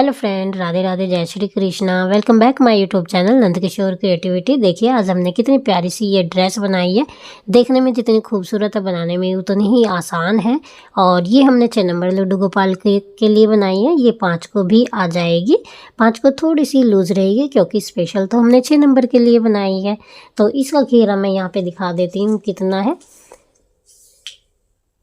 Hello friend, Radhe Radhe, जय Shri Krishna. Welcome back my YouTube channel Nandkishore creativity. देखिए आज हमने कितनी प्यारी सी ये ड्रेस बनाई है। देखने में जितनी खूबसूरत है, बनाने में उतनी ही आसान है। और ये हमने 6 नंबर लड्डू गोपाल के लिए बनाई है। ये 5 को भी आ जाएगी। 5 को थोड़ी सी लूज रहेगी क्योंकि स्पेशल तो हमने 6 नंबर के लिए बनाई है। तो इसका घेरा मैं यहाँ पे दिखा देती हूँ कितना है।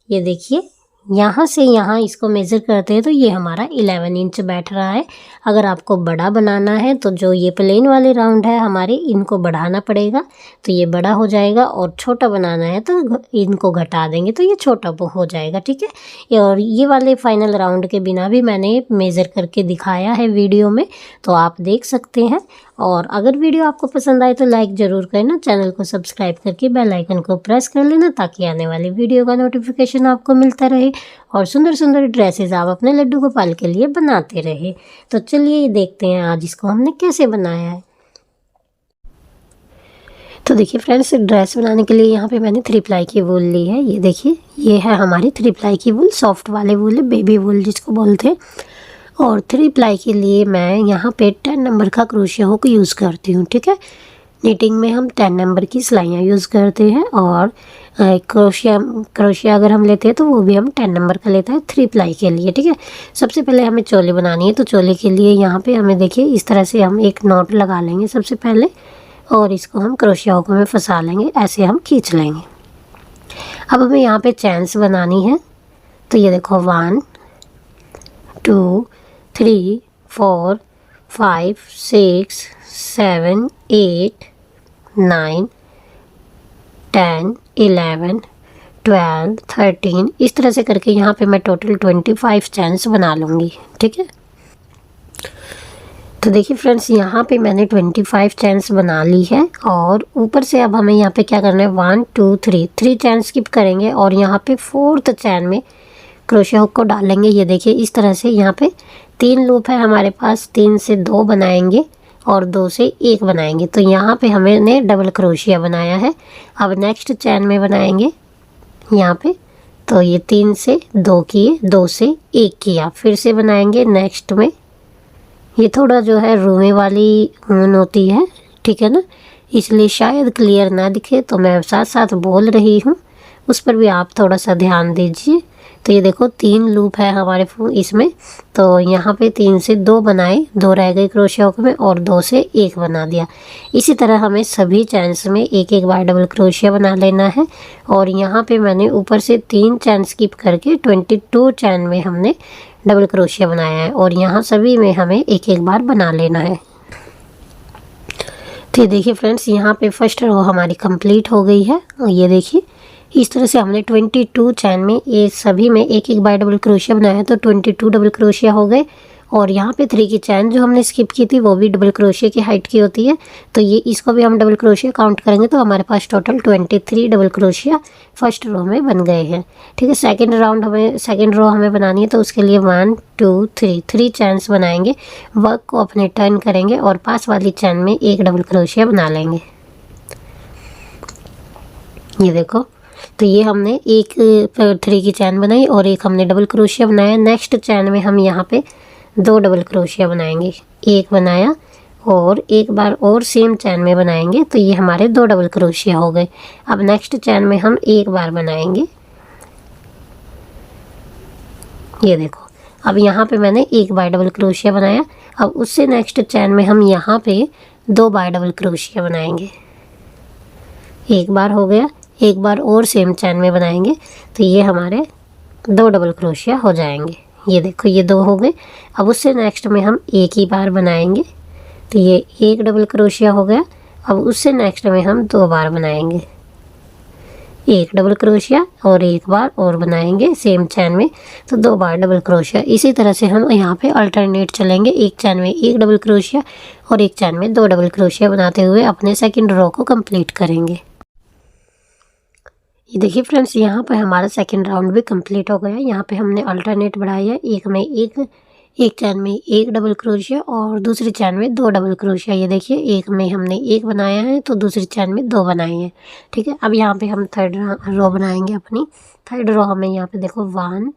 ये देखिए, यहाँ से यहाँ इसको मेज़र करते हैं तो ये हमारा 11 इंच बैठ रहा है। अगर आपको बड़ा बनाना है तो जो ये प्लेन वाले राउंड है हमारे, इनको बढ़ाना पड़ेगा तो ये बड़ा हो जाएगा, और छोटा बनाना है तो इनको घटा देंगे तो ये छोटा हो जाएगा। ठीक है। और ये वाले फाइनल राउंड के बिना भी मैंने मेज़र करके दिखाया है वीडियो में, तो आप देख सकते हैं। और अगर वीडियो आपको पसंद आए तो लाइक ज़रूर करना, चैनल को सब्सक्राइब करके बेल आइकन को प्रेस कर लेना ताकि आने वाली वीडियो का नोटिफिकेशन आपको मिलता रहे और सुंदर सुंदर ड्रेसेस आप अपने लड्डू गोपाल के लिए बनाते रहे। तो चलिए देखते हैं आज इसको हमने कैसे बनाया है। तो देखिए फ्रेंड्स, ड्रेस बनाने के लिए यहाँ पे मैंने 3 प्लाई की वूल ली है। ये देखिए, ये है हमारी 3 प्लाई की वूल, सॉफ्ट वाले वूल है, बेबी वूल जिसको बोलते हैं। और 3 प्लाई के लिए मैं यहाँ पे 10 नंबर का क्रोशिया हुक यूज़ करती हूँ। ठीक है। नीटिंग में हम 10 नंबर की सिलाइयाँ यूज़ करते हैं, और क्रोशिया अगर हम लेते हैं तो वो भी हम 10 नंबर का लेते हैं 3 प्लाई के लिए। ठीक है। सबसे पहले हमें चोली बनानी है, तो चोली के लिए यहाँ पे हमें देखिए इस तरह से हम एक नॉट लगा लेंगे सबसे पहले, और इसको हम क्रोशिया हुक में फंसा लेंगे, ऐसे हम खींच लेंगे। अब हमें यहाँ पे चैन्स बनानी है। तो ये देखो 1 2 3 4 5 6 7 8 9 10 11 12 13, इस तरह से करके यहाँ पे मैं टोटल 25 चैन्स बना लूँगी। ठीक है। तो देखिए फ्रेंड्स, यहाँ पे मैंने 25 चैन्स बना ली है, और ऊपर से अब हमें यहाँ पे क्या करना है, 1 2 3 चैन स्किप करेंगे और यहाँ पे 4th चैन में क्रोशिया हुक को डालेंगे। ये देखिए इस तरह से, यहाँ पे 3 लूप है हमारे पास, 3 से 2 बनाएंगे और 2 से 1 बनाएंगे। तो यहाँ पे हमने डबल क्रोशिया बनाया है। अब नेक्स्ट चैन में बनाएंगे यहाँ पे, तो ये 3 से 2 किए, 2 से 1 किया, फिर से बनाएंगे नेक्स्ट में। ये थोड़ा जो है रूमे वाली ऊन होती है, ठीक है ना, इसलिए शायद क्लियर ना दिखे, तो मैं साथ साथ बोल रही हूँ, उस पर भी आप थोड़ा सा ध्यान दीजिए। तो ये देखो 3 लूप है हमारे इसमें, तो यहाँ पे 3 से 2 बनाए, 2 रह गए क्रोशिया हुक में, और 2 से 1 बना दिया। इसी तरह हमें सभी चैन्स में एक एक बार डबल क्रोशिया बना लेना है। और यहाँ पे मैंने ऊपर से 3 चैन स्किप करके 22 चैन में हमने डबल क्रोशिया बनाया है, और यहाँ सभी में हमें एक एक बार बना लेना है। तो ये देखिए फ्रेंड्स, यहाँ पे फर्स्ट रो हमारी कंप्लीट हो गई है। और ये देखिए इस तरह से हमने 22 चैन में ये सभी में एक एक बार डबल क्रोशिया बनाया है, तो 22 डबल क्रोशिया हो गए। और यहाँ पे 3 की चैन जो हमने स्किप की थी वो भी डबल क्रोशिया की हाइट की होती है, तो ये इसको भी हम डबल क्रोशिया काउंट करेंगे, तो हमारे पास टोटल 23 डबल क्रोशिया फर्स्ट रो में बन गए हैं। ठीक है। सेकंड रो हमें बनानी है, तो उसके लिए 1 2 3 चैन्स बनाएंगे, वर्क को अपने टर्न करेंगे और पास वाली चैन में एक डबल क्रोशिया बना लेंगे। ये देखो, तो ये हमने एक 3 की चैन बनाई और एक हमने डबल क्रोशिया बनाया। नेक्स्ट चैन में हम यहाँ पे 2 डबल क्रोशिया बनाएंगे, एक बनाया और एक बार और सेम चैन में बनाएंगे, तो ये हमारे 2 डबल क्रोशिया हो गए। अब नेक्स्ट चैन में हम एक बार बनाएंगे। ये देखो, अब यहाँ पे मैंने एक बार डबल क्रोशिया बनाया। अब उससे नेक्स्ट चैन में हम यहाँ पे 2 बार डबल क्रोशिया बनाएंगे। एक बार हो गया, एक बार और सेम चैन में बनाएंगे, तो ये हमारे 2 डबल क्रोशिया हो जाएंगे। ये देखो, ये 2 हो गए। अब उससे नेक्स्ट में हम एक ही बार बनाएंगे, तो ये 1 डबल क्रोशिया हो गया। अब उससे नेक्स्ट में हम 2 बार बनाएंगे, 1 डबल क्रोशिया और एक बार और बनाएंगे सेम चैन में, तो 2 बार डबल क्रोशिया। इसी तरह से हम यहाँ पे अल्टरनेट चलेंगे, एक चैन में 1 डबल क्रोशिया और एक चैन में 2 डबल क्रोशिया बनाते हुए अपने सेकेंड रो को कंप्लीट करेंगे। ये देखिए फ्रेंड्स, यहाँ पर हमारा सेकंड राउंड भी कंप्लीट हो गया। यहाँ पे हमने अल्टरनेट बढ़ाई है, एक चैन में 1 डबल क्रोशिया और दूसरी चैन में 2 डबल क्रोशिया। ये देखिए, एक में हमने 1 बनाया है तो दूसरी चैन में 2 बनाए हैं। ठीक है। अब यहाँ पे हम थर्ड रो बनाएंगे अपनी। थर्ड रो हमें यहाँ पे देखो 1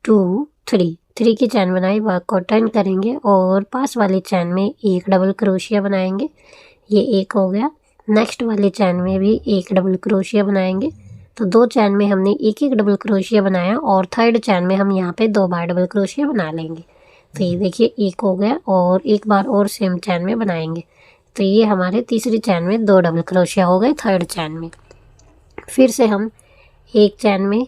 2 3 3 की चैन बनाई, वर्क को टर्न करेंगे और पास वाली चैन में एक डबल क्रोशिया बनाएंगे, ये एक हो गया। नेक्स्ट वाली चैन में भी एक डबल क्रोशिया बनाएंगे, तो 2 चैन में हमने एक एक डबल क्रोशिया बनाया और थर्ड चैन में हम यहाँ पे 2 बार डबल क्रोशिया बना लेंगे। तो ये देखिए एक हो गया और एक बार और सेम चैन में बनाएंगे, तो ये हमारे तीसरी चैन में 2 डबल क्रोशिया हो गए थर्ड चैन में। फिर से हम एक चैन में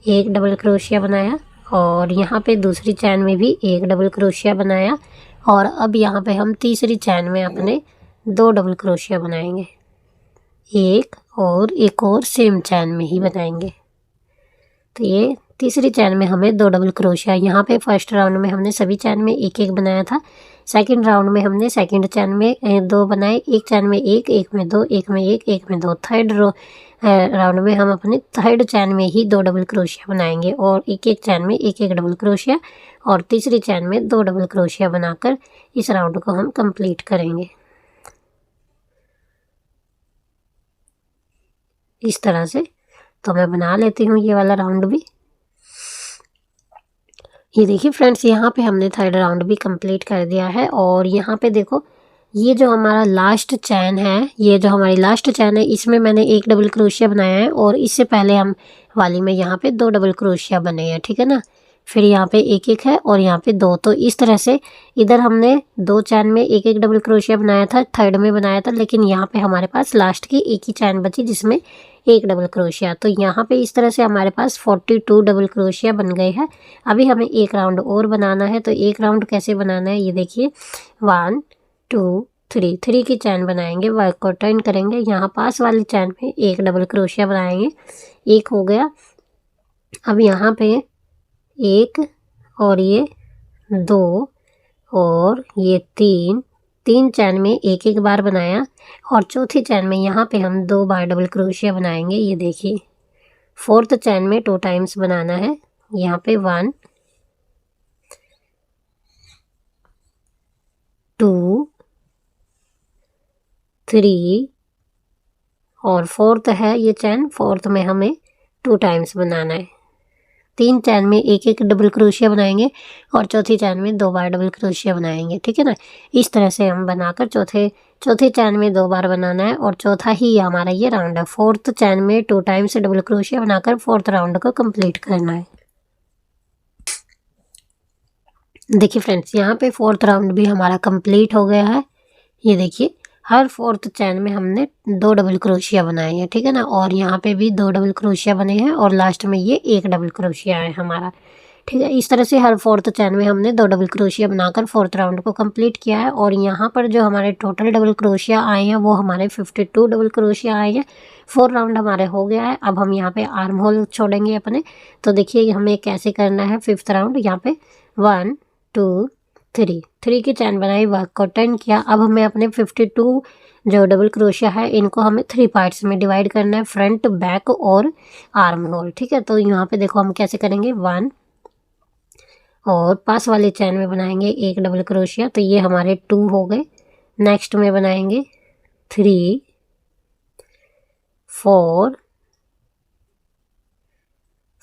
एक डबल क्रोशिया बनाया और यहाँ पे दूसरी चैन में भी एक डबल क्रोशिया बनाया और अब यहाँ पे हम तीसरी चैन में अपने 2 डबल क्रोशिया बनाएंगे, एक और सेम चैन में ही बनाएंगे। तो ये तीसरी चैन में हमें 2 डबल क्रोशिया, यहाँ पे फर्स्ट राउंड में हमने सभी चैन में एक एक बनाया था, सेकंड राउंड में हमने सेकंड चैन में 2 बनाए, एक चैन में एक में 2, एक में एक में 2। थर्ड राउंड में हम अपने थर्ड चैन में ही 2 डबल क्रोशिया बनाएंगे और एक एक चैन में एक डबल क्रोशिया और तीसरी चैन में 2 डबल क्रोशिया बनाकर इस राउंड को हम कंप्लीट करेंगे। इस तरह से तो मैं बना लेती हूँ ये वाला राउंड भी। ये देखिए फ्रेंड्स, यहाँ पे हमने थर्ड राउंड भी कंप्लीट कर दिया है और यहाँ पे देखो ये जो हमारा लास्ट चैन है, ये जो हमारी लास्ट चैन है, इसमें मैंने एक डबल क्रोशिया बनाया है और इससे पहले हम वाली में यहाँ पे 2 डबल क्रोशिया बने हैं, ठीक है ना। फिर यहाँ पे एक एक है और यहाँ पे 2, तो इस तरह से इधर हमने 2 चैन में एक एक डबल क्रोशिया बनाया था, थर्ड में बनाया था, लेकिन यहाँ पे हमारे पास लास्ट की एक ही चैन बची जिसमें एक डबल क्रोशिया। तो यहाँ पे इस तरह से हमारे पास 42 डबल क्रोशिया बन गए हैं। अभी हमें एक राउंड और बनाना है, तो एक राउंड कैसे बनाना है ये देखिए। 1 2 3 की चैन बनाएंगे, वर्क को टर्न करेंगे, यहाँ पास वाली चैन में एक डबल क्रोशिया बनाएंगे, एक हो गया। अब यहाँ पे एक और ये 2 और ये 3 चैन में एक एक बार बनाया और चौथी चैन में यहाँ पे हम 2 बार डबल क्रोशिया बनाएंगे। ये देखिए फोर्थ चैन में 2 टाइम्स बनाना है, यहाँ पे 1 2 3 और फोर्थ है ये चैन, फोर्थ में हमें 2 टाइम्स बनाना है। 3 चैन में एक एक डबल क्रोशिया बनाएंगे और चौथी चैन में 2 बार डबल क्रोशिया बनाएंगे, ठीक है ना। इस तरह से हम बनाकर चौथे चैन में 2 बार बनाना है और चौथा ही हमारा ये राउंड है। फोर्थ चैन में 2 टाइम्स डबल क्रोशिया बनाकर फोर्थ राउंड को कंप्लीट करना है। देखिए फ्रेंड्स, यहाँ पे फोर्थ राउंड भी हमारा कंप्लीट हो गया है। ये देखिए हर फोर्थ चैन में हमने 2 डबल क्रोशिया बनाए हैं, ठीक है ना, और यहाँ पे भी 2 डबल क्रोशिया बने हैं और लास्ट में ये एक डबल क्रोशिया है हमारा, ठीक है। इस तरह से हर फोर्थ चैन में हमने 2 डबल क्रोशिया बनाकर फोर्थ राउंड को कंप्लीट किया है और यहाँ पर जो हमारे टोटल डबल क्रोशिया आए हैं वो हमारे 52 डबल क्रोशिया आए हैं। 4 राउंड हमारे हो गया है। अब हम यहाँ पे आर्म होल छोड़ेंगे अपने, तो देखिए हमें कैसे करना है। 5th राउंड यहाँ पे 1 2 3 की चैन बनाई, वर्क को टर्न किया। अब हमें अपने 52 जो डबल क्रोशिया है इनको हमें 3 पार्ट्स में डिवाइड करना है, फ्रंट बैक और आर्म होल, ठीक है। तो यहाँ पे देखो हम कैसे करेंगे। 1 और पास वाले चैन में बनाएंगे एक डबल क्रोशिया, तो ये हमारे 2 हो गए। नेक्स्ट में बनाएंगे 3 4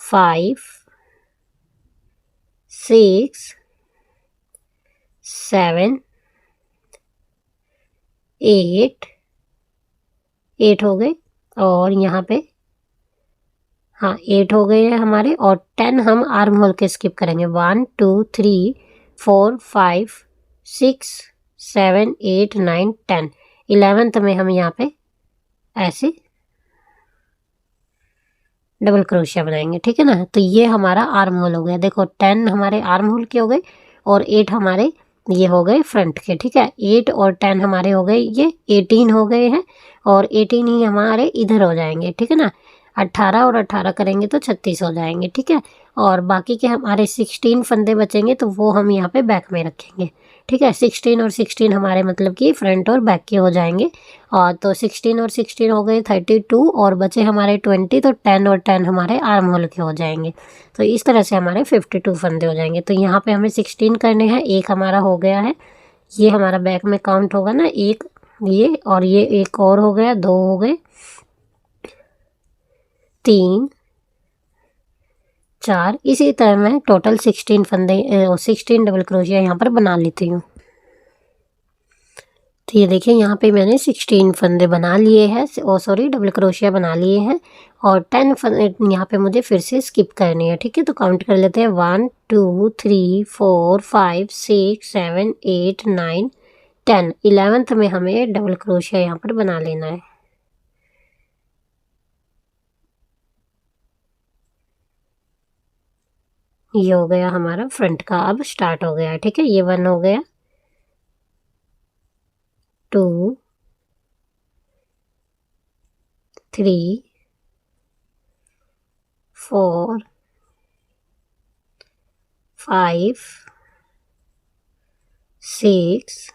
5 6 7 8 हो गए और यहाँ पे हाँ 8 हो गए हैं हमारे और 10 हम आर्म होल के स्किप करेंगे। 1 2 3 4 5 6 7 8 9 10 11th में हम यहाँ पे ऐसे डबल क्रोशिया बनाएंगे, ठीक है ना। तो ये हमारा आर्म होल हो गया। देखो 10 हमारे आर्म होल के हो गए और 8 हमारे ये हो गए फ्रंट के, ठीक है। 8 और 10 हमारे हो गए, ये 18 हो गए हैं और 18 ही हमारे इधर हो जाएंगे, ठीक है ना। 18 और 18 करेंगे तो 36 हो जाएंगे, ठीक है। और बाकी के हमारे 16 फंदे बचेंगे तो वो हम यहाँ पे बैक में रखेंगे, ठीक है। 16 और 16 हमारे मतलब कि फ्रंट और बैक के हो जाएंगे। और तो 16 और 16 हो गए 32 और बचे हमारे 20, तो 10 और 10 हमारे आर्म होल के हो जाएंगे। तो इस तरह से हमारे 52 फंदे हो जाएंगे। तो यहाँ पे हमें 16 करने हैं, एक हमारा हो गया है, ये हमारा बैक में काउंट होगा ना, एक ये और ये एक और हो गया, 2 हो गए, 3 4। इसी तरह मैं टोटल 16 डबल क्रोशिया यहाँ पर बना लेती हूँ। तो ये देखिए यहाँ पे मैंने 16 फंदे बना लिए हैं, डबल क्रोशिया बना लिए हैं, और 10 फंदे यहाँ पे मुझे फिर से स्किप करनी है। ठीक है, तो काउंट कर लेते हैं 1 2 3 4 5 6 7 8 9 10। 11th में हमें डबल क्रोशिया यहाँ पर बना लेना है। ये हो गया हमारा फ्रंट का, अब स्टार्ट हो गया। ठीक है, ये 1 हो गया, 2 3 4 5 6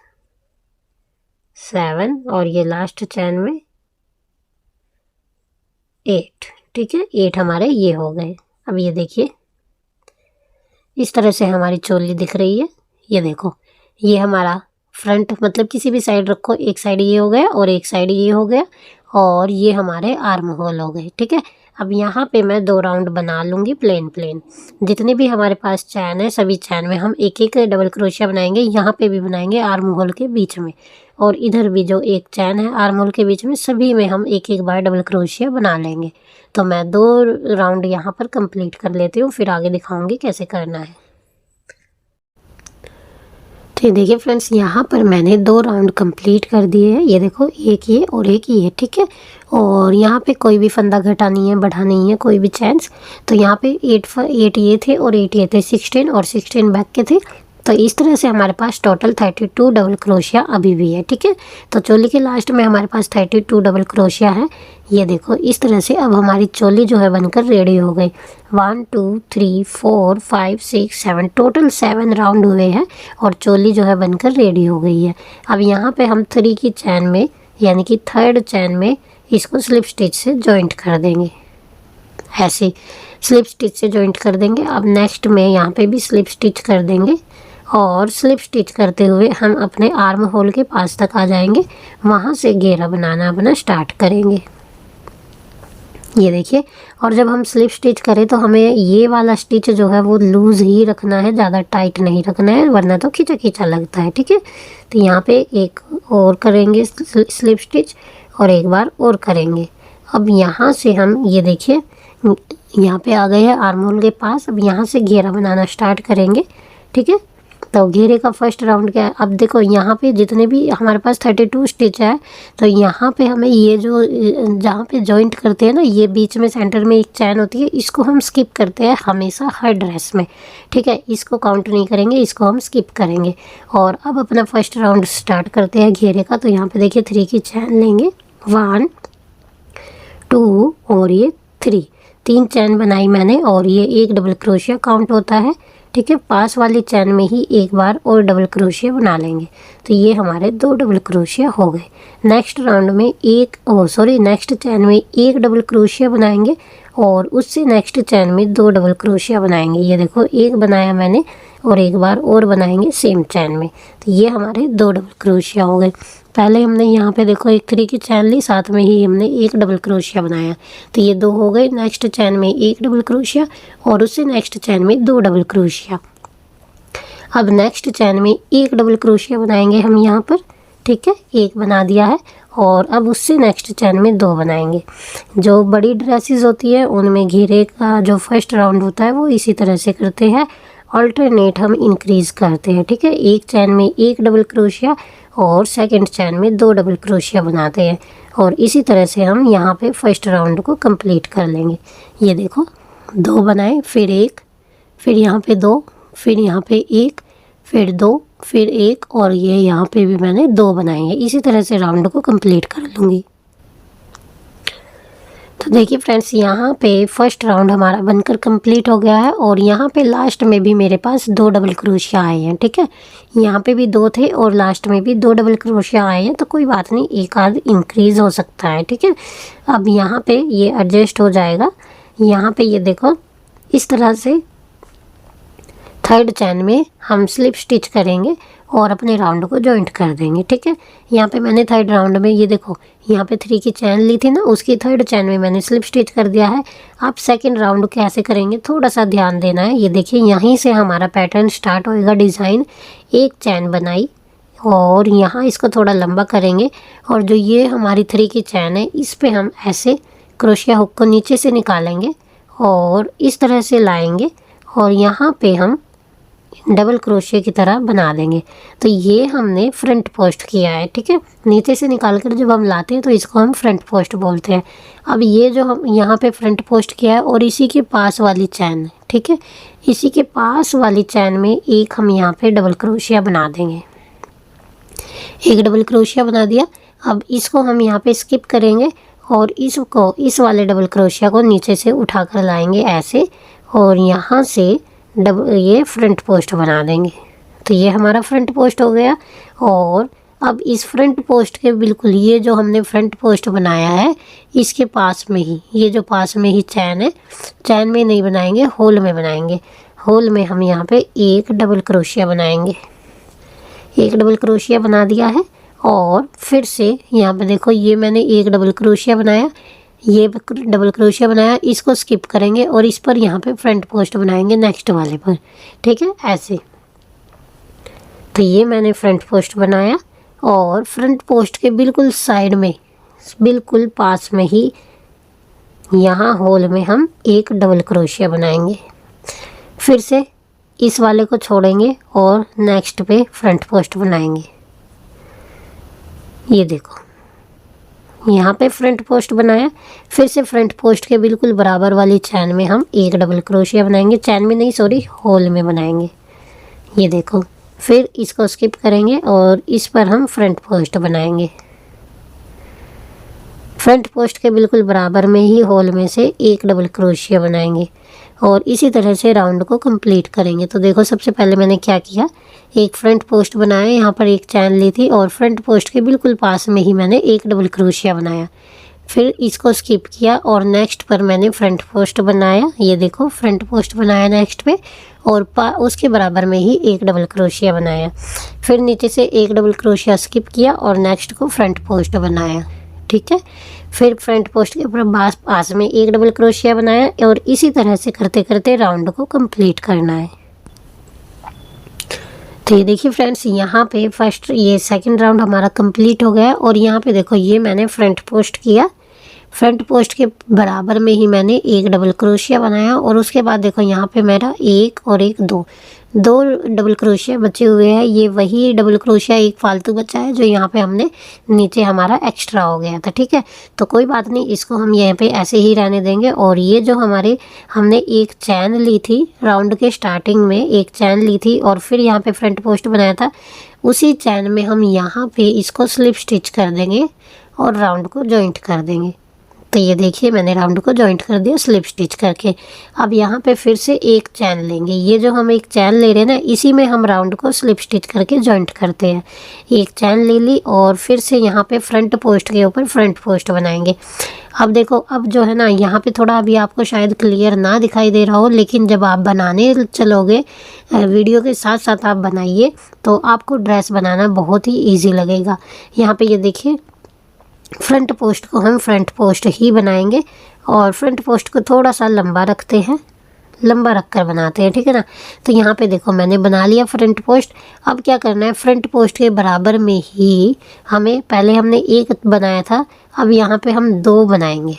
7 और ये लास्ट चैन में 8। ठीक है, 8 हमारे ये हो गए। अब ये देखिए इस तरह से हमारी चोली दिख रही है। ये देखो, ये हमारा फ्रंट, मतलब किसी भी साइड रखो, एक साइड ये हो गया और एक साइड ये हो गया, और ये हमारे आर्म होल हो गए। ठीक है, अब यहाँ पे मैं 2 राउंड बना लूँगी प्लेन। जितने भी हमारे पास चैन है, सभी चैन में हम एक एक डबल क्रोशिया बनाएंगे। यहाँ पे भी बनाएंगे आर्म होल के बीच में, और इधर भी जो एक चैन है आर्म होल के बीच में, सभी में हम एक एक बार डबल क्रोशिया बना लेंगे। तो मैं 2 राउंड यहाँ पर कंप्लीट कर लेती हूँ, फिर आगे दिखाऊंगी कैसे करना है। तो देखिए फ्रेंड्स, यहाँ पर मैंने 2 राउंड कंप्लीट कर दिए हैं। ये देखो, एक ये और एक ये। ठीक है, और यहाँ पे कोई भी फंदा घटा नहीं है, बढ़ा नहीं है, कोई भी चैन्स। तो यहाँ पे 8 ये थे और 8 ये थे, 16 और 16 बैक के थे। तो इस तरह से हमारे पास टोटल 32 डबल क्रोशिया अभी भी है। ठीक है, तो चोली के लास्ट में हमारे पास 32 डबल क्रोशिया है। ये देखो इस तरह से अब हमारी चोली जो है बनकर रेडी हो गई। 1 2 3 4 5 6 7 टोटल 7 राउंड हुए हैं और चोली जो है बनकर रेडी हो गई है। अब यहाँ पे हम 3 की चैन में, यानी कि 3rd चैन में इसको स्लिप स्टिच से जॉइंट कर देंगे। ऐसे स्लिप स्टिच से जॉइंट कर देंगे। अब नेक्स्ट में यहाँ पे भी स्लिप स्टिच कर देंगे, और स्लिप स्टिच करते हुए हम अपने आर्म होल के पास तक आ जाएंगे। वहाँ से घेरा बनाना अपना स्टार्ट करेंगे। ये देखिए, और जब हम स्लिप स्टिच करें तो हमें ये वाला स्टिच जो है वो लूज़ ही रखना है, ज़्यादा टाइट नहीं रखना है, वरना तो खींचा खींचा लगता है। ठीक है, तो यहाँ पे एक और करेंगे स्लिप स्टिच, और एक बार और करेंगे। अब यहाँ से हम, ये देखिए यहाँ पे आ गए हैं आर्म होल के पास। अब यहाँ से घेरा बनाना स्टार्ट करेंगे। ठीक है, तो घेरे का फर्स्ट राउंड क्या है, अब देखो यहाँ पे जितने भी हमारे पास 32 स्टिच है, तो यहाँ पे हमें ये जो जहाँ पे जॉइंट करते हैं ना, ये बीच में सेंटर में एक चैन होती है, इसको हम स्किप करते हैं हमेशा हर ड्रेस में। ठीक है, इसको काउंट नहीं करेंगे, इसको हम स्किप करेंगे। और अब अपना फर्स्ट राउंड स्टार्ट करते हैं घेरे का। तो यहाँ पे देखिए 3 की चैन लेंगे, 1 2 और ये 3 चैन बनाई मैंने, और ये एक डबल क्रोशिया काउंट होता है। ठीक है, पास वाली चैन में ही एक बार और डबल क्रोशिया बना लेंगे। तो ये हमारे 2 डबल क्रोशिया हो गए। नेक्स्ट राउंड में नेक्स्ट चैन में एक डबल क्रोशिया बनाएंगे, और उससे नेक्स्ट चैन में 2 डबल क्रोशिया बनाएंगे। ये देखो, एक बनाया मैंने और एक बार और बनाएंगे सेम चैन में। तो ये हमारे 2 डबल क्रोशिया हो गए। पहले हमने यहाँ पे देखो एक 3 की चैन ली, साथ में ही हमने एक डबल क्रोशिया बनाया, तो ये 2 हो गए। नेक्स्ट चैन में एक डबल क्रोशिया, और उससे नेक्स्ट चैन में 2 डबल क्रोशिया। अब नेक्स्ट चैन में एक डबल क्रोशिया बनाएंगे हम यहाँ पर। ठीक है, एक बना दिया है, और अब उससे नेक्स्ट चैन में 2 बनाएंगे। जो बड़ी ड्रेसेस होती है उनमें घेरे का जो फर्स्ट राउंड होता है वो इसी तरह से करते हैं, ऑल्टरनेट हम इंक्रीज़ करते हैं। ठीक है, एक चैन में एक डबल क्रोशिया और सेकंड चैन में 2 डबल क्रोशिया बनाते हैं, और इसी तरह से हम यहाँ पे फर्स्ट राउंड को कंप्लीट कर लेंगे। ये देखो, 2 बनाए, फिर 1, फिर यहाँ पे 2, फिर यहाँ पे 1, फिर 2, फिर 1, और ये यहाँ पे भी मैंने 2 बनाए हैं। इसी तरह से राउंड को कंप्लीट कर लूँगी। तो देखिए फ्रेंड्स, यहाँ पे फर्स्ट राउंड हमारा बनकर कंप्लीट हो गया है, और यहाँ पे लास्ट में भी मेरे पास 2 डबल क्रोशिया आए हैं। ठीक है, यहाँ पे भी 2 थे और लास्ट में भी 2 डबल क्रोशिया आए हैं, तो कोई बात नहीं, एक आध इंक्रीज़ हो सकता है। ठीक है, अब यहाँ पे ये एडजस्ट हो जाएगा। यहाँ पे ये देखो इस तरह से थर्ड चैन में हम स्लिप स्टिच करेंगे और अपने राउंड को जॉइंट कर देंगे। ठीक है, यहाँ पे मैंने थर्ड राउंड में ये देखो यहाँ पे 3 की चैन ली थी ना, उसकी थर्ड चैन में मैंने स्लिप स्टिच कर दिया है। अब सेकंड राउंड कैसे करेंगे थोड़ा सा ध्यान देना है। ये देखिए यहीं से हमारा पैटर्न स्टार्ट होएगा। डिज़ाइन एक चैन बनाई और यहाँ इसको थोड़ा लंबा करेंगे और जो ये हमारी 3 की चैन है इस पे हम ऐसे क्रोशिया हुक को नीचे से निकालेंगे और इस तरह से लाएंगे और यहाँ पे हम डबल क्रोशिया की तरह बना देंगे। तो ये हमने फ्रंट पोस्ट किया है। ठीक है, नीचे से निकाल कर जब हम लाते हैं तो इसको हम फ्रंट पोस्ट बोलते हैं। अब ये जो हम यहाँ पे फ्रंट पोस्ट किया है और इसी के पास वाली चैन है, ठीक है, इसी के पास वाली चैन में एक हम यहाँ पे डबल क्रोशिया बना देंगे। एक डबल क्रोशिया बना दिया। अब इसको हम यहाँ पे स्किप करेंगे और इसको इस वाले डबल क्रोशिया को नीचे से उठा कर लाएंगे ऐसे और यहाँ से ये फ्रंट पोस्ट बना देंगे। तो ये हमारा फ्रंट पोस्ट हो गया। और अब इस फ्रंट पोस्ट के बिल्कुल ये जो हमने फ्रंट पोस्ट बनाया है इसके पास में ही ये जो पास में ही चैन है, चैन में नहीं बनाएंगे, होल में बनाएंगे। होल में हम यहाँ पे एक डबल क्रोशिया बनाएंगे। एक डबल क्रोशिया बना दिया है और फिर से यहाँ पे देखो ये मैंने एक डबल क्रोशिया बनाया, ये डबल क्रोशिया बनाया, इसको स्किप करेंगे और इस पर यहाँ पे फ्रंट पोस्ट बनाएंगे नेक्स्ट वाले पर। ठीक है, ऐसे। तो ये मैंने फ्रंट पोस्ट बनाया और फ्रंट पोस्ट के बिल्कुल साइड में बिल्कुल पास में ही यहाँ होल में हम एक डबल क्रोशिया बनाएंगे। फिर से इस वाले को छोड़ेंगे और नेक्स्ट पे फ्रंट पोस्ट बनाएंगे। ये देखो यहाँ पे फ्रंट पोस्ट बनाया। फिर से फ्रंट पोस्ट के बिल्कुल बराबर वाली चैन में हम एक डबल क्रोशिया बनाएंगे। चैन में नहीं, सॉरी, होल में बनाएंगे। ये देखो, फिर इसको स्किप करेंगे और इस पर हम फ्रंट पोस्ट बनाएंगे। फ्रंट पोस्ट के बिल्कुल बराबर में ही होल में से एक डबल क्रोशिया बनाएंगे और इसी तरह से राउंड को कंप्लीट करेंगे। तो देखो सबसे पहले मैंने क्या किया, एक फ्रंट पोस्ट बनाया, यहाँ पर एक चैन ली थी और फ्रंट पोस्ट के बिल्कुल पास में ही मैंने एक डबल क्रोशिया बनाया। फिर इसको स्किप किया और नेक्स्ट पर मैंने फ्रंट पोस्ट बनाया। ये देखो फ्रंट पोस्ट बनाया नेक्स्ट पे और उसके बराबर में ही एक डबल क्रोशिया बनाया। फिर नीचे से एक डबल क्रोशिया स्किप किया और नेक्स्ट को फ्रंट पोस्ट बनाया। ठीक है, फिर फ्रंट पोस्ट के ऊपर पास में एक डबल क्रोशिया बनाया और इसी तरह से करते करते राउंड को कंप्लीट करना है। तो ये देखिए फ्रेंड्स, यहाँ पे फर्स्ट ये सेकंड राउंड हमारा कंप्लीट हो गया और यहाँ पे देखो ये मैंने फ्रंट पोस्ट किया। फ्रंट पोस्ट के बराबर में ही मैंने एक डबल क्रोशिया बनाया और उसके बाद देखो यहाँ पे मेरा एक और एक दो डबल क्रोशिया बचे हुए हैं। ये वही डबल क्रोशिया एक फालतू बचा है जो यहाँ पे हमने नीचे हमारा एक्स्ट्रा हो गया था। ठीक है, तो कोई बात नहीं, इसको हम यहाँ पे ऐसे ही रहने देंगे। और ये जो हमने एक चैन ली थी राउंड के स्टार्टिंग में, एक चैन ली थी और फिर यहाँ पे फ्रंट पोस्ट बनाया था, उसी चैन में हम यहाँ पे इसको स्लिप स्टिच कर देंगे और राउंड को जॉइंट कर देंगे। तो ये देखिए मैंने राउंड को जॉइंट कर दिया स्लिप स्टिच करके। अब यहाँ पे फिर से एक चैन लेंगे, ये जो हम एक चैन ले रहे हैं ना, इसी में हम राउंड को स्लिप स्टिच करके जॉइंट करते हैं। एक चैन ले ली और फिर से यहाँ पे फ्रंट पोस्ट के ऊपर फ्रंट पोस्ट बनाएंगे। अब देखो, अब जो है ना यहाँ पे थोड़ा अभी आपको शायद क्लियर ना दिखाई दे रहा हो, लेकिन जब आप बनाने चलोगे, वीडियो के साथ साथ आप बनाइए तो आपको ड्रेस बनाना बहुत ही ईजी लगेगा। यहाँ पे ये देखिए फ्रंट पोस्ट को हम फ्रंट पोस्ट ही बनाएंगे और फ्रंट पोस्ट को थोड़ा सा लंबा रखते हैं, लंबा रख कर बनाते हैं। ठीक है ना, तो यहाँ पे देखो मैंने बना लिया फ्रंट पोस्ट। अब क्या करना है, फ्रंट पोस्ट के बराबर में ही हमें, पहले हमने एक बनाया था, अब यहाँ पे हम दो बनाएंगे।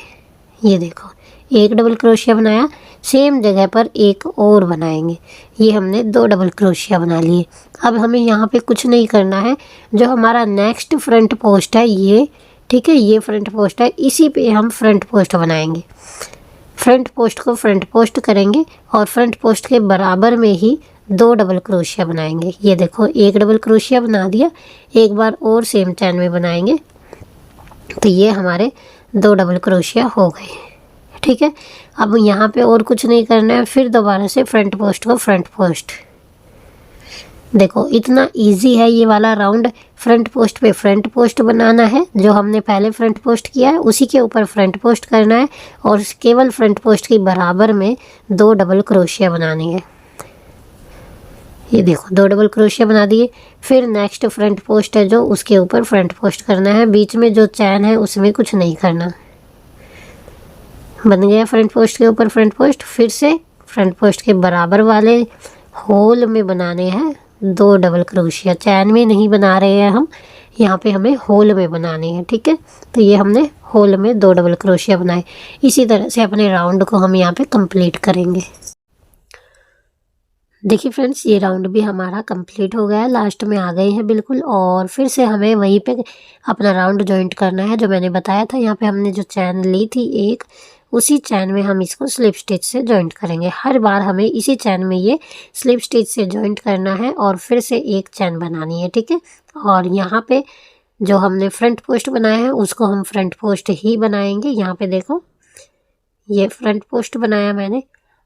ये देखो एक डबल क्रोशिया बनाया, सेम जगह पर एक और बनाएंगे। ये हमने दो डबल क्रोशिया बना लिए। अब हमें यहाँ पे कुछ नहीं करना है, जो हमारा नेक्स्ट फ्रंट पोस्ट है ये, ठीक है, ये फ्रंट पोस्ट है, इसी पे हम फ्रंट पोस्ट बनाएंगे। फ्रंट पोस्ट को फ्रंट पोस्ट करेंगे और फ्रंट पोस्ट के बराबर में ही दो डबल क्रोशिया बनाएंगे। ये देखो एक डबल क्रोशिया बना दिया, एक बार और सेम चैन में बनाएंगे। तो ये हमारे दो डबल क्रोशिया हो गए। ठीक है, अब यहाँ पे और कुछ नहीं करना है, फिर दोबारा से फ्रंट पोस्ट को फ्रंट पोस्ट। देखो इतना इजी है ये वाला राउंड। फ्रंट पोस्ट पे फ्रंट पोस्ट बनाना है, जो हमने पहले फ्रंट पोस्ट किया है उसी के ऊपर फ्रंट पोस्ट करना है और केवल फ्रंट पोस्ट के बराबर में दो डबल क्रोशिया बनानी है। ये देखो 2 डबल क्रोशिया बना दिए। फिर नेक्स्ट फ्रंट पोस्ट है जो, उसके ऊपर फ्रंट पोस्ट करना है। बीच में जो चैन है उसमें कुछ नहीं करना। बन गया फ्रंट पोस्ट के ऊपर फ्रंट पोस्ट। फिर से फ्रंट पोस्ट के बराबर वाले होल में बनाने हैं 2 डबल क्रोशिया। चैन में नहीं बना रहे हैं हम, यहाँ पे हमें होल में बनाने हैं, ठीक है। तो ये हमने होल में 2 डबल क्रोशिया बनाए। इसी तरह से अपने राउंड को हम यहाँ पे कंप्लीट करेंगे। देखिए फ्रेंड्स, ये राउंड भी हमारा कंप्लीट हो गया है, लास्ट में आ गए हैं बिल्कुल। और फिर से हमें वहीं पे अपना राउंड जॉइंट करना है जो मैंने बताया था। यहाँ पे हमने जो चैन ली थी एक, उसी चैन में हम इसको स्लिप स्टिच से जॉइंट करेंगे। हर बार हमें इसी चैन में ये स्लिप स्टिच से जॉइंट करना है और फिर से एक चैन बनानी है, ठीक है। और यहाँ पे जो हमने फ्रंट पोस्ट बनाया है उसको हम फ्रंट पोस्ट ही बनाएंगे। यहाँ पे देखो, ये फ्रंट पोस्ट बनाया मैंने।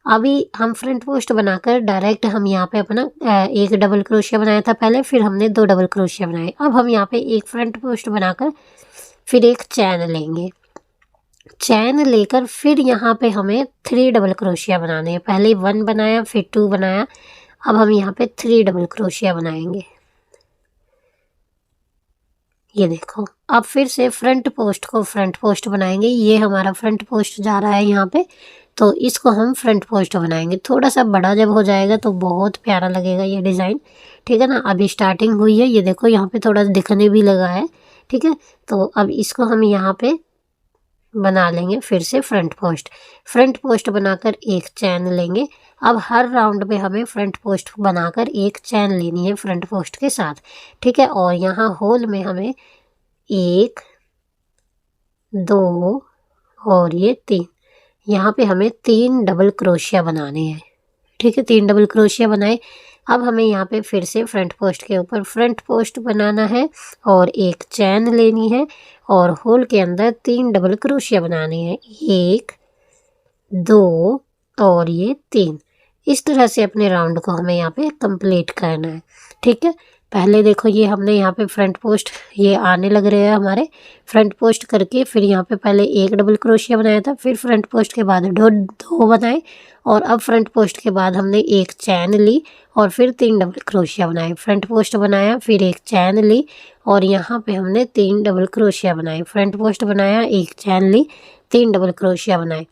अभी हम फ्रंट पोस्ट बनाकर डायरेक्ट हम यहाँ पे अपना एक डबल क्रोशिया बनाया था पहले, फिर हमने 2 डबल क्रोशिया बनाए। अब हम यहाँ पे एक फ्रंट पोस्ट बनाकर फिर एक चैन लेंगे। चैन लेकर फिर यहाँ पे हमें 3 डबल क्रोशिया बनाने हैं। पहले 1 बनाया, फिर 2 बनाया, अब हम यहाँ पे 3 डबल क्रोशिया बनाएंगे। ये देखो, अब फिर से फ्रंट पोस्ट को फ्रंट पोस्ट बनाएंगे। ये हमारा फ्रंट पोस्ट जा रहा है यहाँ पे, तो इसको हम फ्रंट पोस्ट बनाएंगे। थोड़ा सा बड़ा जब हो जाएगा तो बहुत प्यारा लगेगा ये डिज़ाइन, ठीक है ना। अभी स्टार्टिंग हुई है, ये देखो यहाँ पे थोड़ा दिखने भी लगा है, ठीक है। तो अब इसको हम यहाँ पे बना लेंगे फिर से फ्रंट पोस्ट बनाकर एक चैन लेंगे। अब हर राउंड में हमें फ्रंट पोस्ट बनाकर एक चैन लेनी है फ्रंट पोस्ट के साथ, ठीक है। और यहाँ होल में हमें 1, 2 और ये 3, यहाँ पे हमें 3 डबल क्रोशिया बनाने हैं, ठीक है। 3 डबल क्रोशिया बनाए। अब हमें यहाँ पे फिर से फ्रंट पोस्ट के ऊपर फ्रंट पोस्ट बनाना है और एक चैन लेनी है और होल के अंदर 3 डबल क्रोशिया बनाने हैं, 1, 2 और ये 3। इस तरह से अपने राउंड को हमें यहाँ पे कंप्लीट करना है, ठीक है। पहले देखो, ये हमने यहाँ पे फ्रंट पोस्ट ये आने लग रहे हैं हमारे। फ्रंट पोस्ट करके फिर यहाँ पे पहले एक डबल क्रोशिया बनाया था, फिर फ्रंट पोस्ट के बाद दो बनाए, और अब फ्रंट पोस्ट के बाद हमने एक चैन ली और फिर 3 डबल क्रोशिया बनाए। फ्रंट पोस्ट बनाया, फिर एक चैन ली और यहाँ पे हमने 3 डबल क्रोशिया बनाए। फ्रंट पोस्ट बनाया, एक चैन ली, 3 डबल क्रोशिया बनाए।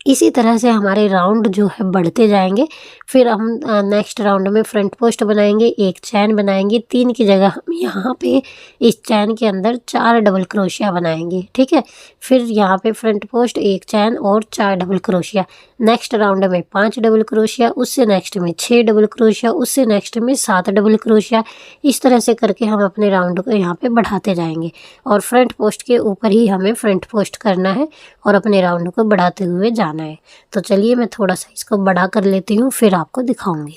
इसी तरह से हमारे राउंड जो है बढ़ते जाएंगे। फिर हम नेक्स्ट राउंड में फ्रंट पोस्ट बनाएंगे, एक चैन बनाएंगे, 3 की जगह हम यहाँ पे इस चैन के अंदर 4 डबल क्रोशिया बनाएंगे, ठीक है। फिर यहाँ पे फ्रंट पोस्ट, एक चैन और 4 डबल क्रोशिया। नेक्स्ट राउंड में 5 डबल क्रोशिया, उससे नेक्स्ट में 6 डबल क्रोशिया, उससे नेक्स्ट में 7 डबल क्रोशिया। इस तरह से करके हम अपने राउंड को यहाँ पे बढ़ाते जाएंगे और फ्रंट पोस्ट के ऊपर ही हमें फ्रंट पोस्ट करना है और अपने राउंड को बढ़ाते हुए जाना है। तो चलिए मैं थोड़ा सा इसको बड़ा कर लेती हूँ, फिर आपको दिखाऊंगी।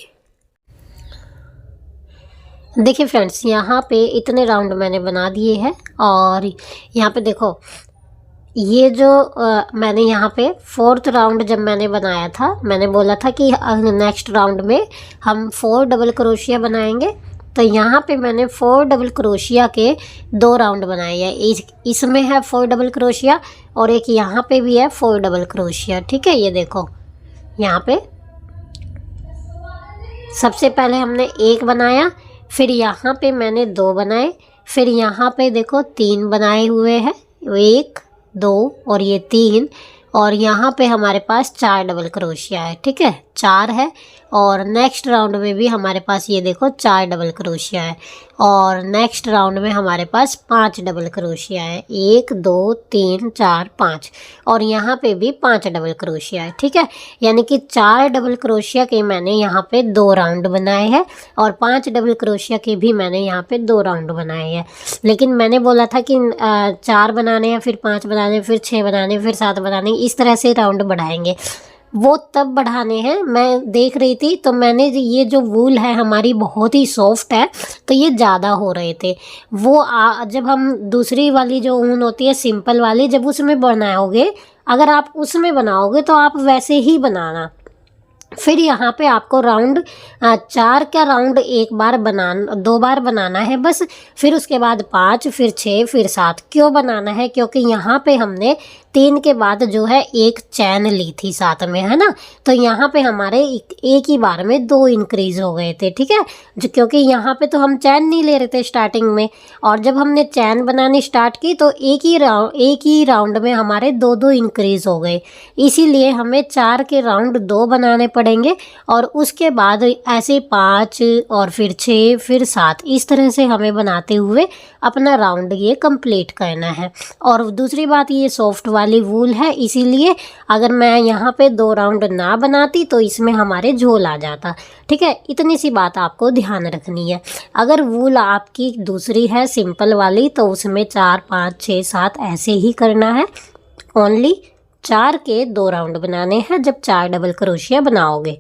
देखिए फ्रेंड्स, यहाँ पे इतने राउंड मैंने बना दिए हैं और यहाँ पे देखो, ये जो मैंने यहाँ पे 4th राउंड जब मैंने बनाया था, मैंने बोला था कि नेक्स्ट राउंड में हम 4 डबल क्रोशिया बनाएंगे। तो यहाँ पे मैंने 4 डबल क्रोशिया के 2 राउंड बनाए हैं। इसमें है 4 डबल क्रोशिया और एक यहाँ पे भी है 4 डबल क्रोशिया, ठीक है। ये देखो, यहाँ पे सबसे पहले हमने 1 बनाया, फिर यहाँ पे मैंने 2 बनाए, फिर यहाँ पे देखो 3 बनाए हुए हैं, 1, 2 और ये 3, और यहाँ पे हमारे पास 4 डबल क्रोशिया है, ठीक है, 4 है। और नेक्स्ट राउंड में भी हमारे पास ये देखो 4 डबल क्रोशिया है और नेक्स्ट राउंड में हमारे पास 5 डबल क्रोशिया है, 1, 2, 3, 4, 5, और यहाँ पे भी 5 डबल क्रोशिया है, ठीक है। यानी कि 4 डबल क्रोशिया के मैंने यहाँ पे 2 राउंड बनाए हैं और 5 डबल क्रोशिया के भी मैंने यहाँ पे 2 राउंड बनाए हैं। लेकिन मैंने बोला था कि 4 बनाने हैं, फिर 5 बनाने, फिर 6 बनाने, फिर 7 बनाने, इस तरह से राउंड बढ़ाएंगे। वो तब बढ़ाने हैं, मैं देख रही थी तो मैंने ये जो वूल है हमारी बहुत ही सॉफ्ट है तो ये ज़्यादा हो रहे थे। वो जब हम दूसरी वाली जो ऊन होती है सिंपल वाली, जब उसमें बनाओगे, अगर आप उसमें बनाओगे तो आप वैसे ही बनाना। फिर यहाँ पे आपको राउंड 4 का राउंड 2 बार बनाना है बस। फिर उसके बाद 5, फिर 6, फिर 7। क्यों बनाना है? क्योंकि यहाँ पे हमने 3 के बाद जो है एक चैन ली थी साथ में, है ना। तो यहाँ पे हमारे एक ही बार में 2 इंक्रीज हो गए थे, ठीक है। जो क्योंकि यहाँ पे तो हम चैन नहीं ले रहे थे स्टार्टिंग में, और जब हमने चैन बनानी स्टार्ट की तो एक ही राउंड में हमारे 2-2 इंक्रीज हो गए। इसीलिए हमें 4 के राउंड 2 बनाने पड़ेंगे, और उसके बाद ऐसे 5 और फिर 6 फिर 7, इस तरह से हमें बनाते हुए अपना राउंड ये कंप्लीट करना है। और दूसरी बात, ये सॉफ्ट वाली वूल है, इसीलिए अगर मैं यहाँ पे 2 राउंड ना बनाती तो इसमें हमारे झोल आ जाता, ठीक है। इतनी सी बात आपको ध्यान रखनी है। अगर वूल आपकी दूसरी है सिंपल वाली तो उसमें 4 5 6 7 ऐसे ही करना है। ओनली 4 के 2 राउंड बनाने हैं जब 4 डबल क्रोशिया बनाओगे।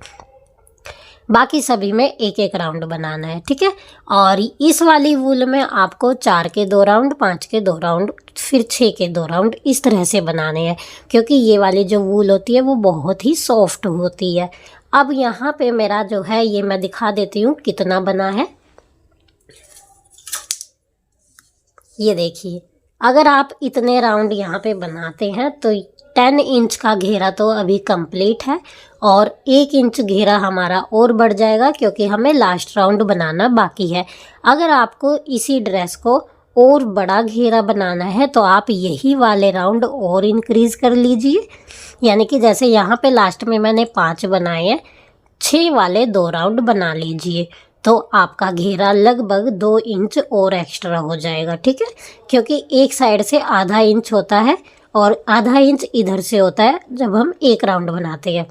बाकी सभी में एक एक राउंड बनाना है, ठीक है। और इस वाली वूल में आपको 4 के 2 राउंड, 5 के 2 राउंड, फिर 6 के 2 राउंड इस तरह से बनाने हैं, क्योंकि ये वाली जो वूल होती है वो बहुत ही सॉफ्ट होती है। अब यहाँ पे मेरा जो है ये मैं दिखा देती हूँ कितना बना है। ये देखिए, अगर आप इतने राउंड यहाँ पे बनाते हैं तो 10 इंच का घेरा तो अभी कंप्लीट है, और 1 इंच घेरा हमारा और बढ़ जाएगा क्योंकि हमें लास्ट राउंड बनाना बाकी है। अगर आपको इसी ड्रेस को और बड़ा घेरा बनाना है तो आप यही वाले राउंड और इंक्रीज कर लीजिए। यानी कि जैसे यहाँ पे लास्ट में मैंने 5 बनाए हैं, 6 वाले 2 राउंड बना लीजिए, तो आपका घेरा लगभग 2 इंच और एक्स्ट्रा हो जाएगा, ठीक है। क्योंकि एक साइड से आधा इंच होता है और आधा इंच इधर से होता है जब हम एक राउंड बनाते हैं,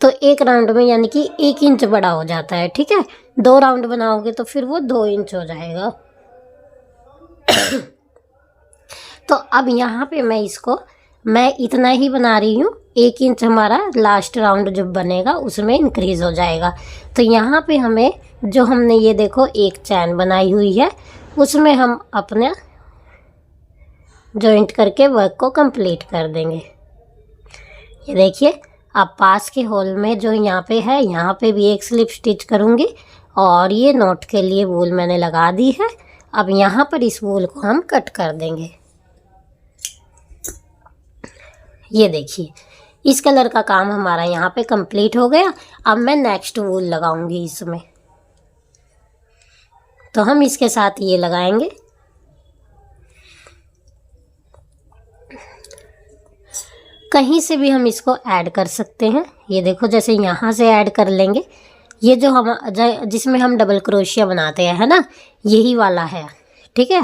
तो एक राउंड में यानी कि 1 इंच बड़ा हो जाता है, ठीक है। 2 राउंड बनाओगे तो फिर वो 2 इंच हो जाएगा। तो अब यहाँ पे मैं इतना ही बना रही हूँ, 1 इंच हमारा लास्ट राउंड जब बनेगा उसमें इंक्रीज हो जाएगा। तो यहाँ पे हमें जो हमने ये देखो एक चैन बनाई हुई है उसमें हम अपने जॉइंट करके वर्क को कंप्लीट कर देंगे। ये देखिए, अब पास के होल में जो यहाँ पे है यहाँ पे भी एक स्लिप स्टिच करूँगी, और ये नोट के लिए वूल मैंने लगा दी है। अब यहाँ पर इस वूल को हम कट कर देंगे। ये देखिए, इस कलर का काम हमारा यहाँ पे कंप्लीट हो गया। अब मैं नेक्स्ट वूल लगाऊंगी इसमें, तो हम इसके साथ ये लगाएंगे। कहीं से भी हम इसको ऐड कर सकते हैं। ये देखो, जैसे यहाँ से ऐड कर लेंगे। ये जो हम जिसमें हम डबल क्रोशिया बनाते हैं, है ना, यही वाला है, ठीक है।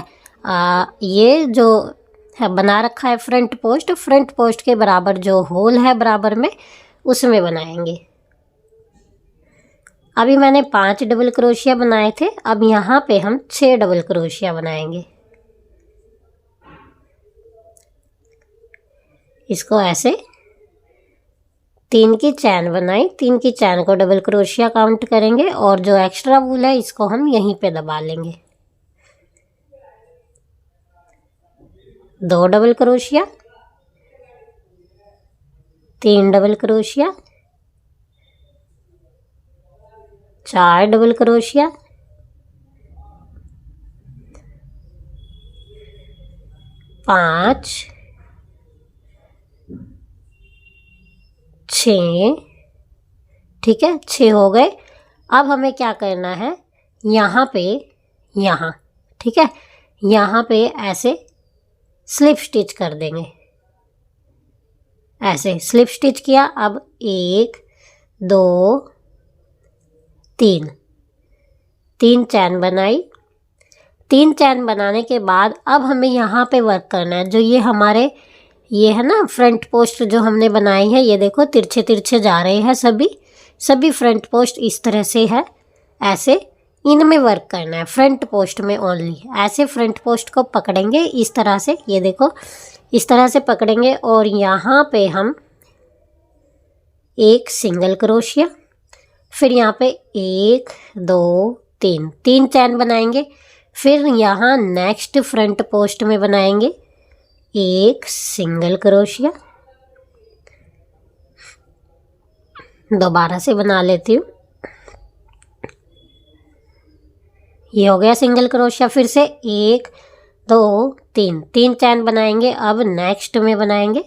ये जो है बना रखा है फ्रंट पोस्ट के बराबर जो होल है बराबर में, उसमें बनाएंगे। अभी मैंने 5 डबल क्रोशिया बनाए थे, अब यहाँ पे हम 6 डबल क्रोशिया बनाएंगे। इसको ऐसे 3 की चैन बनाई, 3 की चैन को डबल क्रोशिया काउंट करेंगे, और जो एक्स्ट्रा वूल है इसको हम यहीं पे दबा लेंगे। 2 double crochet, 3 double crochet, 4 double crochet, 5, 6, ठीक है, 6 हो गए। अब हमें क्या करना है, यहाँ पे ठीक है, यहाँ पे ऐसे स्लिप स्टिच कर देंगे। ऐसे स्लिप स्टिच किया। अब 1 2 3 चैन बनाई। 3 चैन बनाने के बाद अब हमें यहाँ पे वर्क करना है। जो ये है ना फ्रंट पोस्ट जो हमने बनाई है, ये देखो तिरछे तिरछे जा रहे हैं सभी फ्रंट पोस्ट इस तरह से है। ऐसे इनमें वर्क करना है, फ्रंट पोस्ट में ओनली। ऐसे फ्रंट पोस्ट को पकड़ेंगे इस तरह से, ये देखो इस तरह से पकड़ेंगे, और यहाँ पे हम एक सिंगल क्रोशिया, फिर यहाँ पे 1 2 3 चैन बनाएंगे। फिर यहाँ नेक्स्ट फ्रंट पोस्ट में बनाएंगे एक सिंगल क्रोशिया। दोबारा से बना लेती हूँ। ये हो गया सिंगल क्रोशिया। फिर से 1 2 3 3 चैन बनाएंगे। अब नेक्स्ट में बनाएंगे,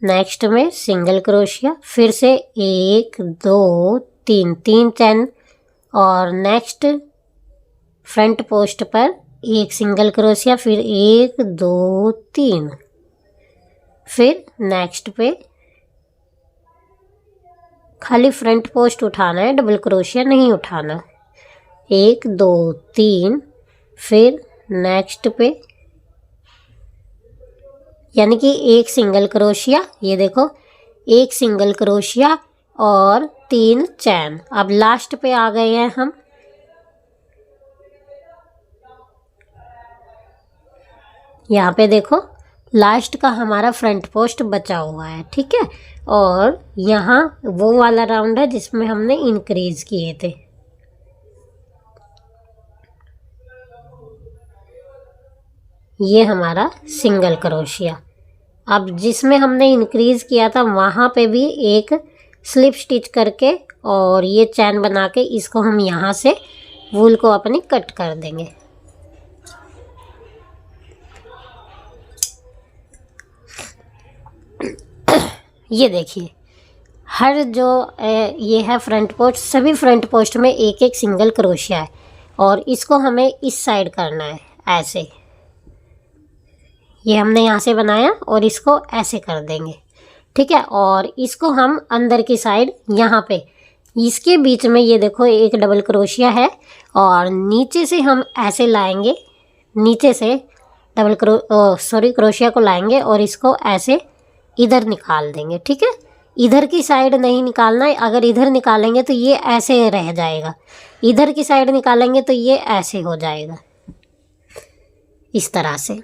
नेक्स्ट में सिंगल क्रोशिया, फिर से 1 2 3 3 चैन और नेक्स्ट फ्रंट पोस्ट पर एक सिंगल क्रोशिया, फिर 1 2 3, फिर नेक्स्ट पे खाली फ्रंट पोस्ट उठाना है, डबल क्रोशिया नहीं उठाना। 1 2 3, फिर नेक्स्ट पे यानी कि एक सिंगल क्रोशिया, ये देखो एक सिंगल क्रोशिया और 3 चैन। अब लास्ट पे आ गए हैं हम। यहाँ पे देखो लास्ट का हमारा फ्रंट पोस्ट बचा हुआ है, ठीक है। और यहाँ वो वाला राउंड है जिसमें हमने इंक्रीज किए थे। ये हमारा सिंगल क्रोशिया। अब जिसमें हमने इंक्रीज किया था वहाँ पे भी एक स्लिप स्टिच करके और ये चैन बना के इसको हम यहाँ से वूल को अपनी कट कर देंगे। ये देखिए हर जो ये है फ्रंट पोस्ट, सभी फ्रंट पोस्ट में एक एक सिंगल क्रोशिया है और इसको हमें इस साइड करना है ऐसे। ये हमने यहाँ से बनाया और इसको ऐसे कर देंगे, ठीक है। और इसको हम अंदर की साइड यहाँ पे इसके बीच में ये देखो एक डबल क्रोशिया है और नीचे से हम ऐसे लाएंगे, नीचे से क्रोशिया को लाएंगे और इसको ऐसे इधर निकाल देंगे, ठीक है। इधर की साइड नहीं निकालना है, अगर इधर निकालेंगे तो ये ऐसे रह जाएगा, इधर की साइड निकालेंगे तो ये ऐसे हो जाएगा इस तरह से।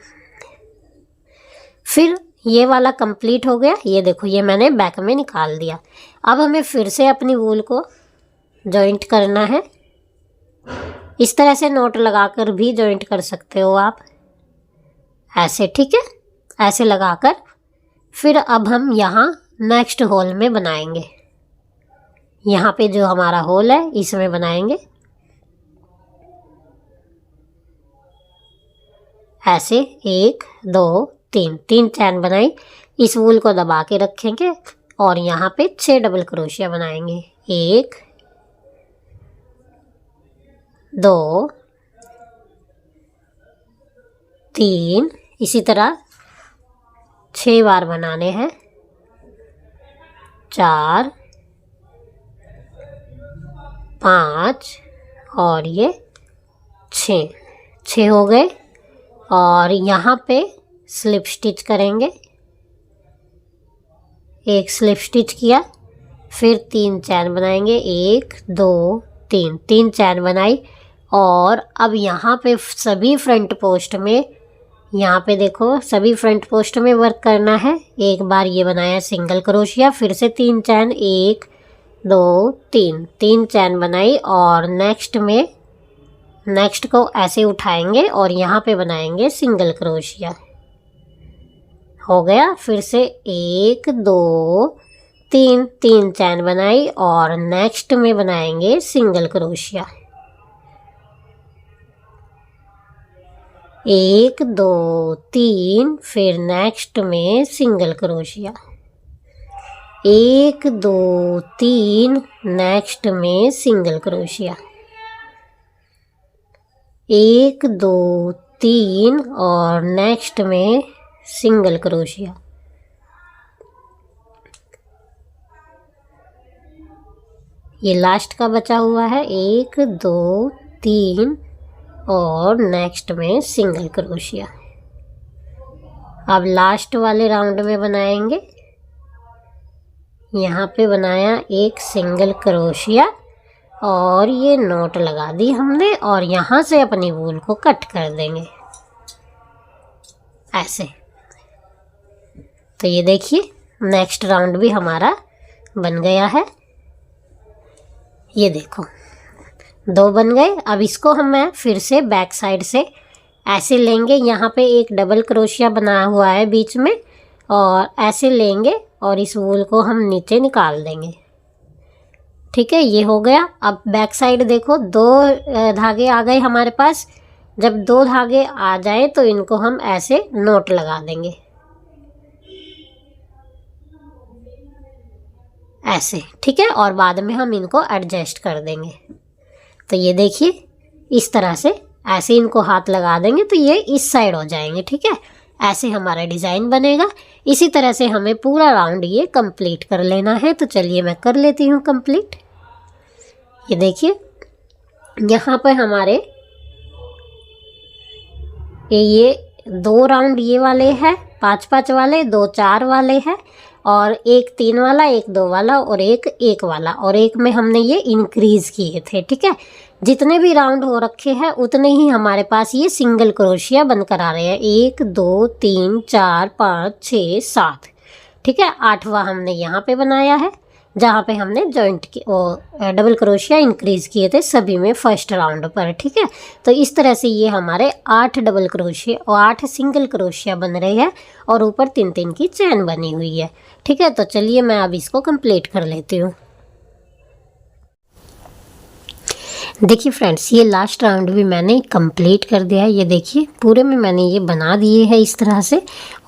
फिर ये वाला कंप्लीट हो गया। ये देखो ये मैंने बैक में निकाल दिया। अब हमें फिर से अपनी वूल को जॉइंट करना है। इस तरह से नोट लगाकर भी जॉइंट कर सकते हो आप ऐसे, ठीक है। ऐसे लगाकर फिर अब हम यहाँ नेक्स्ट होल में बनाएंगे। यहाँ पे जो हमारा होल है इसमें बनाएंगे ऐसे 1 2 3 3 चैन बनाई। इस वूल को दबा के रखेंगे और यहाँ पे 6 डबल क्रोशिया बनाएंगे। 1 2 3, इसी तरह 6 बार बनाने हैं। 4 5 और ये 6 हो गए। और यहाँ पे स्लिप स्टिच करेंगे, एक स्लिप स्टिच किया, फिर 3 चैन बनाएंगे। 1 2 3 3 चैन बनाई। और अब यहाँ पे सभी फ्रंट पोस्ट में, यहाँ पे देखो सभी फ्रंट पोस्ट में वर्क करना है। एक बार ये बनाया सिंगल क्रोशिया, फिर से 3 चैन, 1 2 3 3 चैन बनाई और नेक्स्ट को ऐसे उठाएंगे और यहाँ पे बनाएंगे सिंगल क्रोशिया। हो गया। फिर से 1 2 3 3 चैन बनाई और नेक्स्ट में बनाएंगे सिंगल क्रोशिया। 1 2 3, फिर नेक्स्ट में सिंगल क्रोशिया। 1 2 3, नेक्स्ट में सिंगल क्रोशिया। 1 2 3 और नेक्स्ट में सिंगल क्रोशिया। ये लास्ट का बचा हुआ है। 1 2 3 और नेक्स्ट में सिंगल क्रोशिया। अब लास्ट वाले राउंड में बनाएंगे। यहाँ पे बनाया एक सिंगल क्रोशिया और ये नोट लगा दी हमने और यहाँ से अपनी वूल को कट कर देंगे ऐसे। तो ये देखिए नेक्स्ट राउंड भी हमारा बन गया है। ये देखो 2 बन गए। अब इसको हम फिर से बैक साइड से ऐसे लेंगे। यहाँ पे एक डबल क्रोशिया बना हुआ है बीच में और ऐसे लेंगे और इस वूल को हम नीचे निकाल देंगे, ठीक है। ये हो गया। अब बैक साइड देखो 2 धागे आ गए हमारे पास। जब 2 धागे आ जाए तो इनको हम ऐसे नोट लगा देंगे, ऐसे, ठीक है। और बाद में हम इनको एडजस्ट कर देंगे। तो ये देखिए इस तरह से ऐसे इनको हाथ लगा देंगे तो ये इस साइड हो जाएंगे, ठीक है। ऐसे हमारा डिज़ाइन बनेगा। इसी तरह से हमें पूरा राउंड ये कंप्लीट कर लेना है। तो चलिए मैं कर लेती हूँ कंप्लीट। ये देखिए यहाँ पर हमारे ये 2 राउंड ये वाले हैं, 5-5 वाले, 2 4 वाले हैं, और एक 3 वाला, एक 2 वाला और एक 1 वाला, और एक में हमने ये इंक्रीज़ किए थे, ठीक है। जितने भी राउंड हो रखे हैं उतने ही हमारे पास ये सिंगल क्रोशिया बनकर आ रहे हैं। 1 2 3 4 5 6 7, ठीक है। 8वां हमने यहाँ पे बनाया है जहाँ पे हमने जॉइंट की डबल क्रोशिया इंक्रीज़ किए थे सभी में फर्स्ट राउंड पर, ठीक है। तो इस तरह से ये हमारे 8 डबल क्रोशिया और 8 सिंगल क्रोशिया बन रहे हैं और ऊपर 3-3 की चैन बनी हुई है, ठीक है। तो चलिए मैं अब इसको कंप्लीट कर लेती हूँ। देखिए फ्रेंड्स, ये लास्ट राउंड भी मैंने कंप्लीट कर दिया है। ये देखिए पूरे में मैंने ये बना दिए हैं इस तरह से,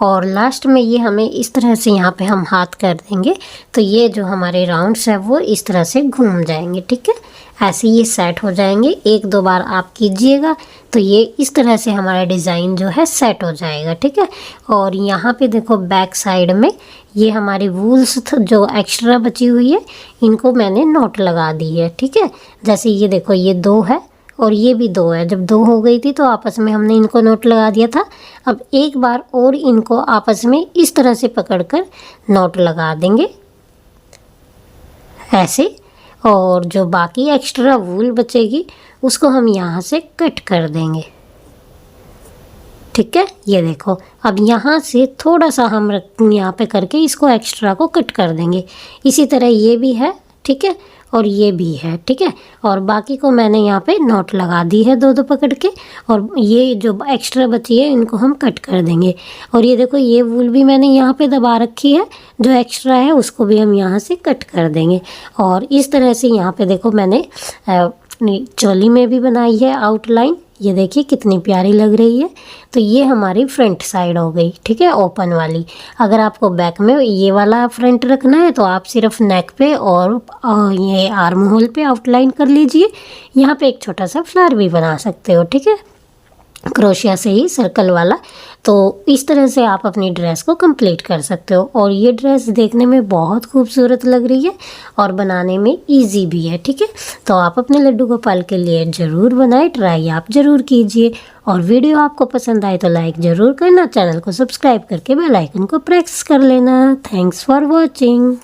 और लास्ट में ये हमें इस तरह से यहाँ पे हम हाथ कर देंगे तो ये जो हमारे राउंड्स है वो इस तरह से घूम जाएंगे, ठीक है। ऐसे ये सेट हो जाएंगे। 1-2 बार आप कीजिएगा तो ये इस तरह से हमारा डिज़ाइन जो है सेट हो जाएगा, ठीक है। और यहाँ पे देखो बैक साइड में ये हमारी वूल्स जो एक्स्ट्रा बची हुई है इनको मैंने नोट लगा दी है, ठीक है। जैसे ये देखो ये 2 है और ये भी 2 है। जब 2 हो गई थी तो आपस में हमने इनको नोट लगा दिया था। अब एक बार और इनको आपस में इस तरह से पकड़कर नोट लगा देंगे ऐसे, और जो बाकी एक्स्ट्रा वूल बचेगी उसको हम यहाँ से कट कर देंगे, ठीक है। ये देखो अब यहाँ से थोड़ा सा हम यहाँ पे करके इसको एक्स्ट्रा को कट कर देंगे। इसी तरह ये भी है, ठीक है, और ये भी है, ठीक है। और बाकी को मैंने यहाँ पे नोट लगा दी है 2-2 पकड़ के, और ये जो एक्स्ट्रा बची है इनको हम कट कर देंगे। और ये देखो ये वूल भी मैंने यहाँ पे दबा रखी है, जो एक्स्ट्रा है उसको भी हम यहाँ से कट कर देंगे। और इस तरह से यहाँ पे देखो मैंने चोली में भी बनाई है आउटलाइन। ये देखिए कितनी प्यारी लग रही है। तो ये हमारी फ्रंट साइड हो गई, ठीक है, ओपन वाली। अगर आपको बैक में ये वाला फ्रंट रखना है तो आप सिर्फ नेक पे और ये आर्म होल पे आउटलाइन कर लीजिए। यहाँ पे एक छोटा सा फ्लावर भी बना सकते हो, ठीक है, क्रोशिया से ही सर्कल वाला। तो इस तरह से आप अपनी ड्रेस को कंप्लीट कर सकते हो। और ये ड्रेस देखने में बहुत खूबसूरत लग रही है और बनाने में इजी भी है, ठीक है। तो आप अपने लड्डू गोपाल के लिए ज़रूर बनाएं, ट्राई आप ज़रूर कीजिए। और वीडियो आपको पसंद आए तो लाइक ज़रूर करना, चैनल को सब्सक्राइब करके बेल आइकन को प्रेस कर लेना। Thanks for watching.